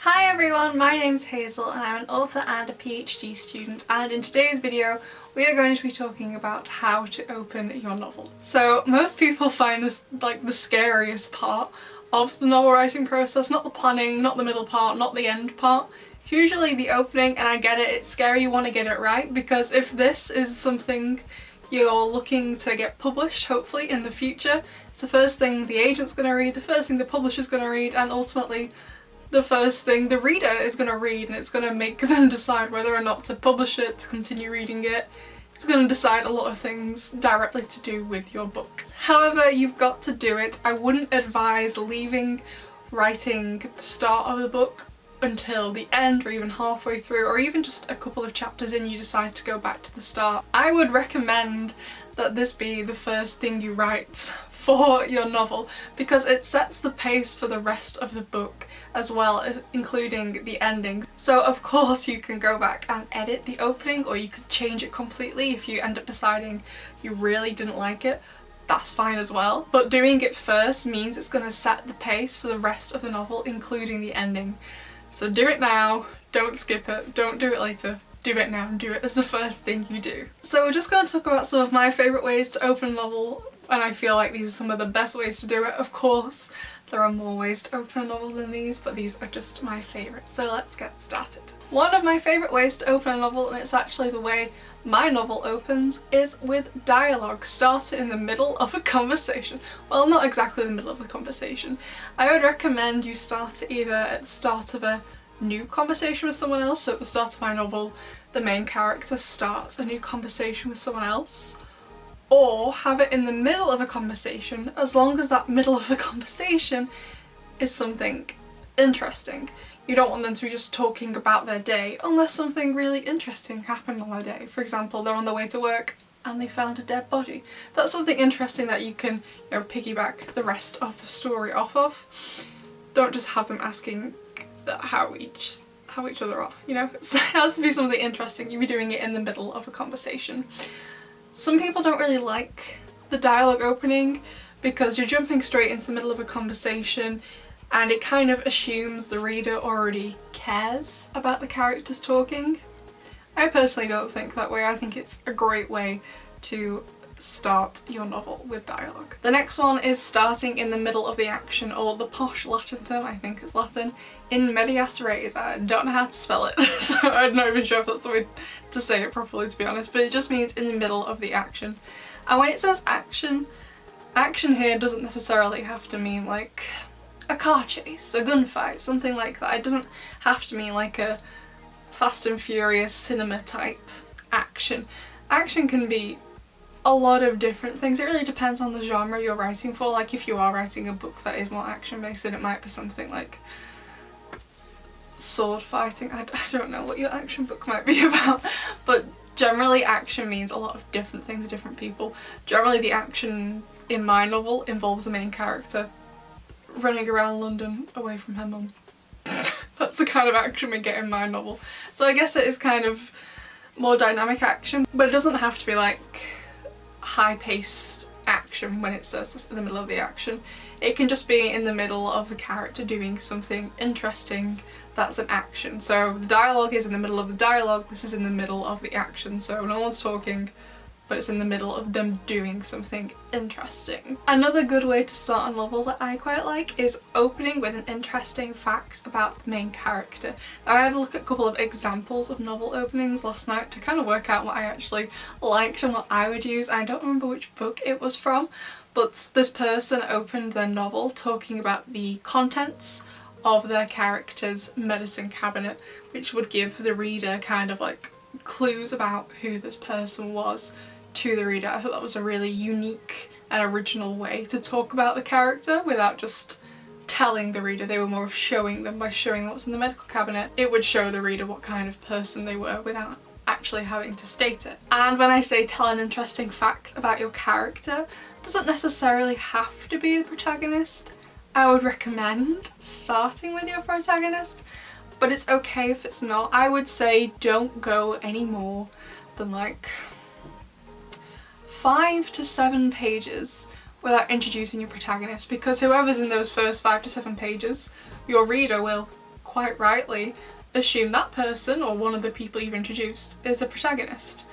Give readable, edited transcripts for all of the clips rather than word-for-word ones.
Hi everyone, my name's Hazel and I'm an author and a PhD student, and in today's video we are going to be talking about how to open your novel. So most people find this like the scariest part of the novel writing process, not the planning, not the middle part, not the end part. Usually the opening, and I get it, it's scary, you want to get it right, because if this is something you're looking to get published, hopefully, in the future, it's the first thing the agent's going to read, the first thing the publisher's going to read, and ultimately the first thing the reader is going to read, and it's going to make them decide whether or not to publish it, to continue reading it. It's going to decide a lot of things directly to do with your book. However, you've got to do it. I wouldn't advise leaving writing the start of the book until the end, or even halfway through, or even just a couple of chapters in you decide to go back to the start. I would recommend that this be the first thing you write for your novel, because it sets the pace for the rest of the book as well, as including the ending. So of course you can go back and edit the opening, or you could change it completely if you end up deciding you really didn't like it. That's fine as well. But doing it first means it's going to set the pace for the rest of the novel, including the ending. So do it now, don't skip it, don't do it later. Do it now and do it as the first thing you do. So we're just going to talk about some of my favourite ways to open a novel, and I feel like these are some of the best ways to do it. Of course, there are more ways to open a novel than these, but these are just my favourites. So let's get started. One of my favourite ways to open a novel, and it's actually the way my novel opens, is with dialogue. Start it in the middle of a conversation. Well, not exactly the middle of the conversation. I would recommend you start it either at the start of a new conversation with someone else. So at the start of my novel, the main character starts a new conversation with someone else, or have it in the middle of a conversation, as long as that middle of the conversation is something interesting. You don't want them to be just talking about their day unless something really interesting happened on their day. For example, they're on their way to work and they found a dead body. That's something interesting that you can, piggyback the rest of the story off of. Don't just have them asking how each other are, So it has to be something interesting. You'll be doing it in the middle of a conversation. Some people don't really like the dialogue opening because you're jumping straight into the middle of a conversation, and it kind of assumes the reader already cares about the characters talking. I personally don't think that way. I think it's a great way to start your novel with dialogue. The next one is starting in the middle of the action, or the posh Latin term, I think it's Latin, in medias res. I don't know how to spell it, so I'm not even sure if that's the way to say it properly, to be honest, but it just means in the middle of the action. And when it says action, action here doesn't necessarily have to mean like a car chase, a gunfight, something like that. It doesn't have to mean like a Fast and Furious cinema type action. Action can be a lot of different things. It really depends on the genre you're writing for. Like if you are writing a book that is more action based, then it might be something like sword fighting. I don't know what your action book might be about, but generally action means a lot of different things to different people. Generally the action in my novel involves the main character running around London away from her mum. That's the kind of action we get in my novel. So I guess it is kind of more dynamic action, but it doesn't have to be like high-paced action when it says this in the middle of the action. It can just be in the middle of the character doing something interesting. That's an action. So the dialogue is in the middle of the dialogue, this is in the middle of the action. So no one's talking, but it's in the middle of them doing something interesting. Another good way to start a novel that I quite like is opening with an interesting fact about the main character. Now, I had a look at a couple of examples of novel openings last night to kind of work out what I actually liked and what I would use. I don't remember which book it was from, but this person opened their novel talking about the contents of their character's medicine cabinet, which would give the reader kind of like clues about who this person was to the reader. I thought that was a really unique and original way to talk about the character without just telling the reader. They were more of showing them. By showing them what's in the medical cabinet, it would show the reader what kind of person they were without actually having to state it. And when I say tell an interesting fact about your character, it doesn't necessarily have to be the protagonist. I would recommend starting with your protagonist, but it's okay if it's not. I would say don't go any more than like 5 to 7 pages without introducing your protagonist, because whoever's in those first 5 to 7 pages, your reader will quite rightly assume that person or one of the people you've introduced is a protagonist,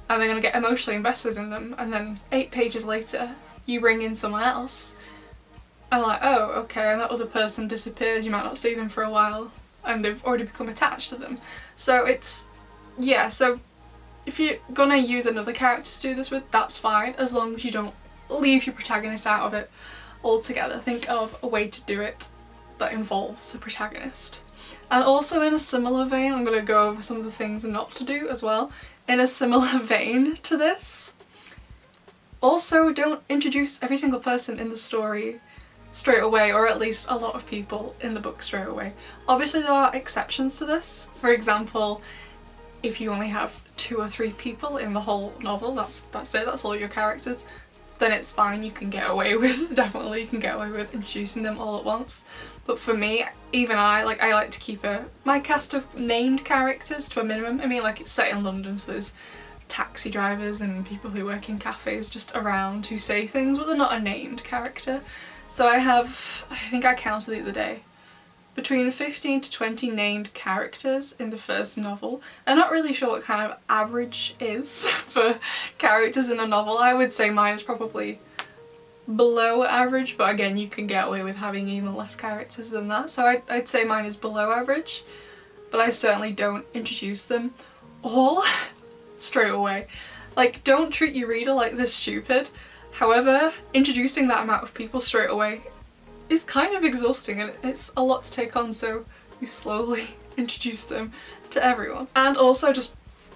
and they're going to get emotionally invested in them, and then 8 pages later you bring in someone else and like, oh okay, and that other person disappears, you might not see them for a while and they've already become attached to them. So it's, yeah, so if you're gonna use another character to do this with, that's fine, as long as you don't leave your protagonist out of it altogether. Think of a way to do it that involves a protagonist. And also in a similar vein, I'm going to go over some of the things not to do as well. In a similar vein to this, also don't introduce every single person in the story straight away, or at least a lot of people in the book straight away. Obviously there are exceptions to this. For example, if you only have 2 or 3 people in the whole novel, that's it, that's all your characters, then it's fine, you can get away with, definitely you can get away with introducing them all at once. But for me, even I like to keep my cast of named characters to a minimum. I mean, like, it's set in London, so there's taxi drivers and people who work in cafes just around who say things, but they're not a named character. So I have, I think I counted the other day, between 15 to 20 named characters in the first novel. I'm not really sure what kind of average is for characters in a novel. I would say mine is probably below average, but again, you can get away with having even less characters than that. So I'd say mine is below average, but I certainly don't introduce them all straight away. Like, don't treat your reader like they're stupid. However, introducing that amount of people straight away is kind of exhausting and it's a lot to take on, so you slowly introduce them to everyone. And also, just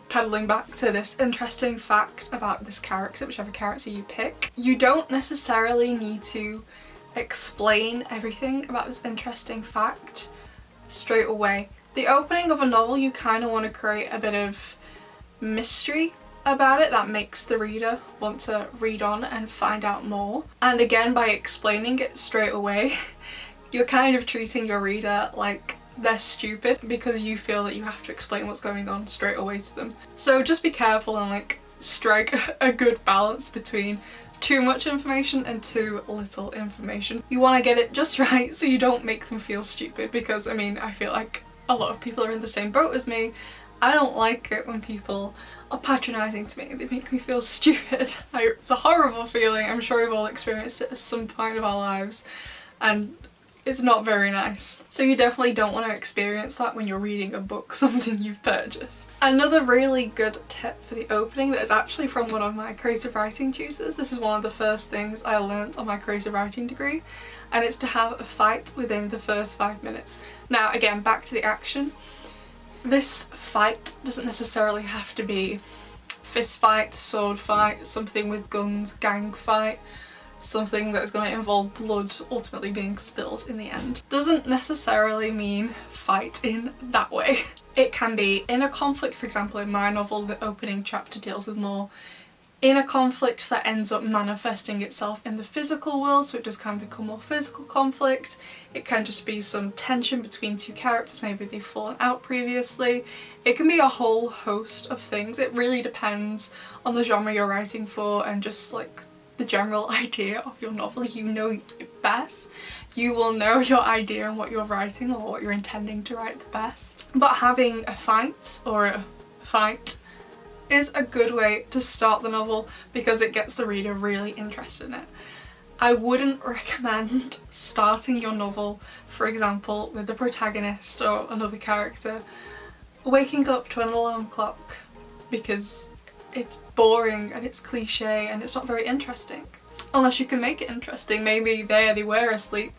pedaling back to this interesting fact about this character, whichever character you pick, you don't necessarily need to explain everything about this interesting fact straight away. The opening of a novel, you kind of want to create a bit of mystery about it that makes the reader want to read on and find out more. And again, by explaining it straight away, you're kind of treating your reader like they're stupid because you feel that you have to explain what's going on straight away to them. So just be careful and like strike a good balance between too much information and too little information. You want to get it just right so you don't make them feel stupid, because I mean, I feel like a lot of people are in the same boat as me. I don't like it when people are patronising to me. They make me feel stupid. It's a horrible feeling. I'm sure we've all experienced it at some point of our lives, and it's not very nice. So you definitely don't want to experience that when you're reading a book, something you've purchased. Another really good tip for the opening that is actually from one of my creative writing tutors. This is one of the first things I learnt on my creative writing degree, and it's to have a fight within the first 5 minutes. Now again, back to the action. This fight doesn't necessarily have to be fist fight, sword fight, something with guns, gang fight, something that's going to involve blood ultimately being spilled in the end. Doesn't necessarily mean fight in that way. It can be in a conflict. For example, in my novel, the opening chapter deals with more in a conflict that ends up manifesting itself in the physical world, so it does kind of become more physical conflict. It can just be some tension between 2 characters, maybe they've fallen out previously. It can be a whole host of things. It really depends on the genre you're writing for and just like the general idea of your novel. You know it best. You will know your idea and what you're writing or what you're intending to write the best. But having a fight or a fight is a good way to start the novel because it gets the reader really interested in it. I wouldn't recommend starting your novel, for example, with the protagonist or another character waking up to an alarm clock, because it's boring and it's cliche and it's not very interesting. Unless you can make it interesting. Maybe they were asleep,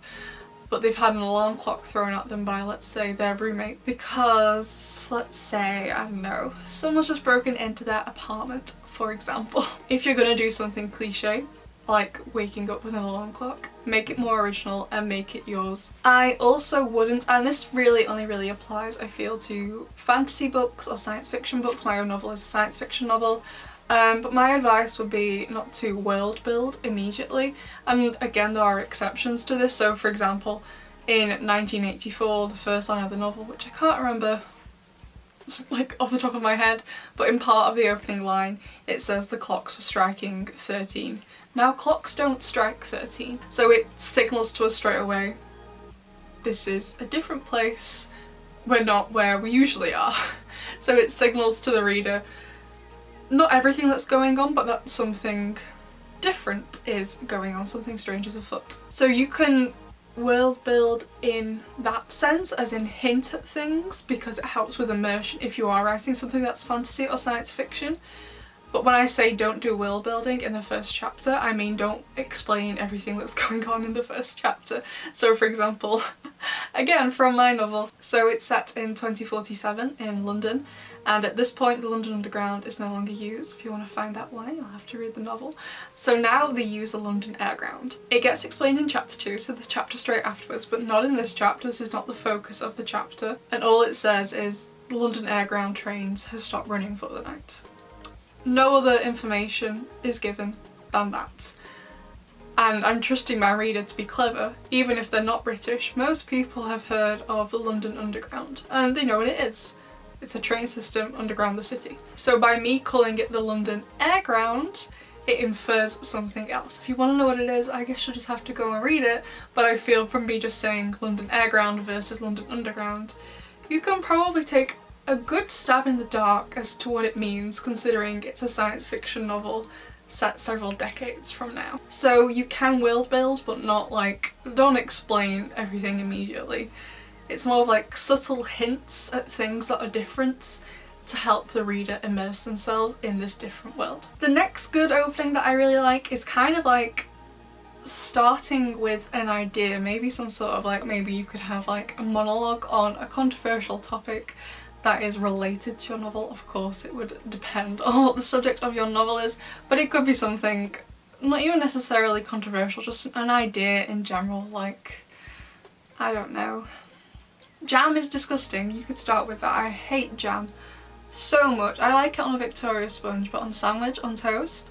but they've had an alarm clock thrown at them by, let's say, their roommate, because, let's say, I don't know, someone's just broken into their apartment, for example. If you're gonna do something cliche, like waking up with an alarm clock, make it more original and make it yours. I also wouldn't, and this really only really applies, I feel, to fantasy books or science fiction books. My own novel is a science fiction novel. But my advice would be not to world build immediately, and again there are exceptions to this. So for example, in 1984, the first line of the novel, which I can't remember like off the top of my head, but in part of the opening line it says the clocks were striking 13. Now clocks don't strike 13, so it signals to us straight away this is a different place, we're not where we usually are. So it signals to the reader not everything that's going on, but that something different is going on, something strange is afoot. So you can world build in that sense, as in hint at things, because it helps with immersion if you are writing something that's fantasy or science fiction. But when I say don't do world building in the first chapter, I mean don't explain everything that's going on in the first chapter. So for example, again from my novel, so it's set in 2047 in London, and at this point the London Underground is no longer used. If you want to find out why, you'll have to read the novel. So now they use the London Airground. It gets explained in chapter 2, so the chapter straight afterwards, but not in this chapter. This is not the focus of the chapter, and all it says is the London Airground trains has stopped running for the night. No other information is given than that. And I'm trusting my reader to be clever, even if they're not British. Most people have heard of the London Underground, and they know what it is. It's a train system underground the city. So by me calling it the London Airground, it infers something else. If you want to know what it is, I guess you'll just have to go and read it, but I feel from me just saying London Airground versus London Underground, you can probably take a good stab in the dark as to what it means, considering it's a science fiction novel set several decades from now. So you can world build, but not like, don't explain everything immediately. It's more of like subtle hints at things that are different to help the reader immerse themselves in this different world. The next good opening that I really like is kind of like starting with an idea, maybe some sort of like, maybe you could have like a monologue on a controversial topic that is related to your novel. Of course it would depend on what the subject of your novel is, but it could be something not even necessarily controversial, just an idea in general, like, I don't know, jam is disgusting. You could start with that. I hate jam so much. I like it on a Victoria sponge, but on a sandwich, on toast,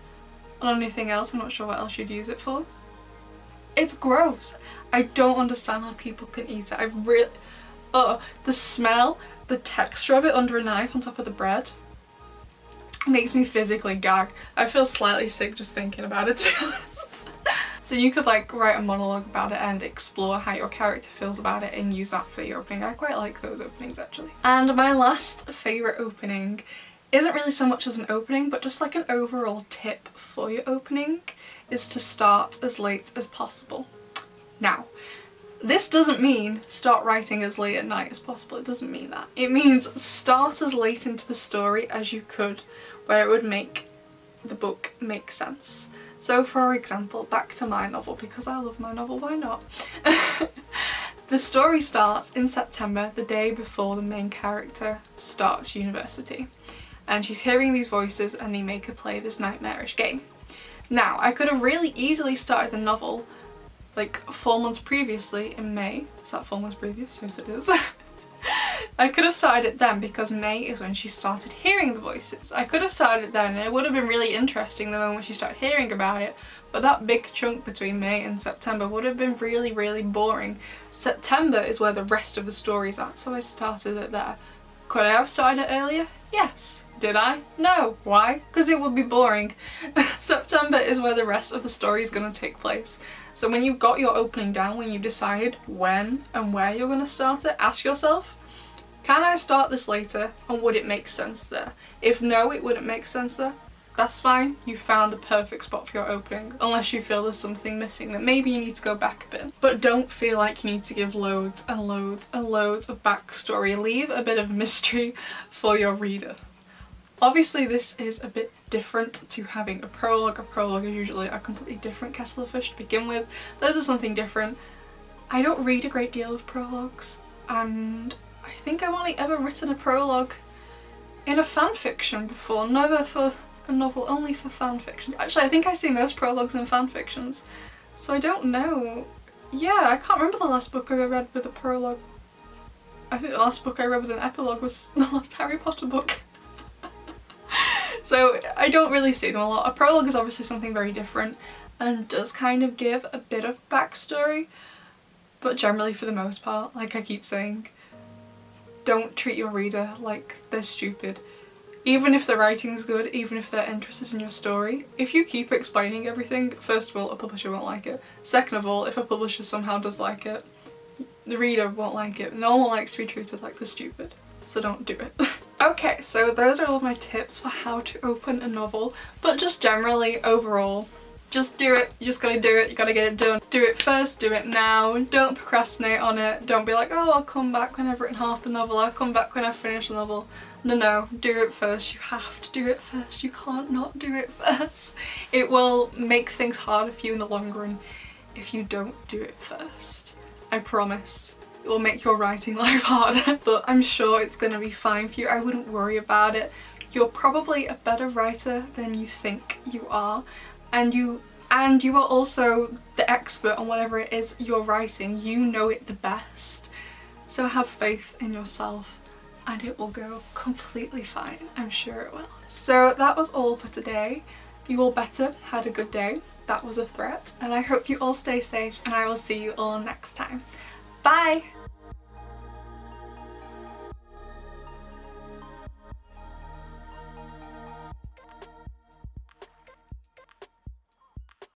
on anything else, I'm not sure what else you'd use it for. It's gross. I don't understand how people can eat it. I've really, the smell, the texture of it under a knife on top of the bread makes me physically gag. I feel slightly sick just thinking about it, to be honest. So you could like write a monologue about it and explore how your character feels about it and use that for the opening. I quite like those openings actually. And my last favourite opening isn't really so much as an opening, but just like an overall tip for your opening, is to start as late as possible. Now, this doesn't mean start writing as late at night as possible. It doesn't mean that. It means start as late into the story as you could, where it would make the book make sense. So for example, back to my novel, because I love my novel, why not? The story starts in September, the day before the main character starts university. And she's hearing these voices and they make her play this nightmarish game. Now, I could have really easily started the novel like 4 months previously in May. Is that 4 months previous? Yes it is. I could have started it then because May is when she started hearing the voices. I could have started it then and it would have been really interesting the moment she started hearing about it, but that big chunk between May and September would have been really, really boring. September is where the rest of the story's at, so I started it there. Could I have started it earlier? Yes. Did I? No. Why? Because it would be boring. September is where the rest of the story is going to take place. So when you've got your opening down, when you decide when and where you're going to start it, ask yourself, can I start this later and would it make sense there? If no, it wouldn't make sense there, that's fine. You found the perfect spot for your opening, unless you feel there's something missing that maybe you need to go back a bit. But don't feel like you need to give loads and loads and loads of backstory. Leave a bit of mystery for your reader. Obviously this is a bit different to having a prologue. A prologue is usually a completely different kettle of fish to begin with. Those are something different. I don't read a great deal of prologues, and I think I've only ever written a prologue in a fan fiction before, never for a novel, only for fan fictions. Actually, I think I see most prologues in fan fictions, so I don't know. Yeah, I can't remember the last book I read with a prologue. I think the last book I read with an epilogue was the last Harry Potter book. So I don't really see them a lot. A prologue is obviously something very different and does kind of give a bit of backstory, but generally for the most part, like I keep saying, don't treat your reader like they're stupid. Even if the writing's good, even if they're interested in your story, if you keep explaining everything, first of all, a publisher won't like it. Second of all, if a publisher somehow does like it, the reader won't like it. No one likes to be treated like the stupid, so don't do it. Okay, so those are all of my tips for how to open a novel, but just generally, overall, just do it. You just gotta do it. You gotta get it done. Do it first, do it now. Don't procrastinate on it. Don't be like, oh, I'll come back when I've written half the novel. I'll come back when I've finished the novel. No, do it first. You have to do it first. You can't not do it first. It will make things harder for you in the long run if you don't do it first. I promise. It will make your writing life harder, but I'm sure it's gonna be fine for you. I wouldn't worry about it. You're probably a better writer than you think you are, and you are also the expert on whatever it is you're writing. You know it the best. So have faith in yourself and it will go completely fine. I'm sure it will. So that was all for today. You all better had a good day. That was a threat. And I hope you all stay safe and I will see you all next time. Bye!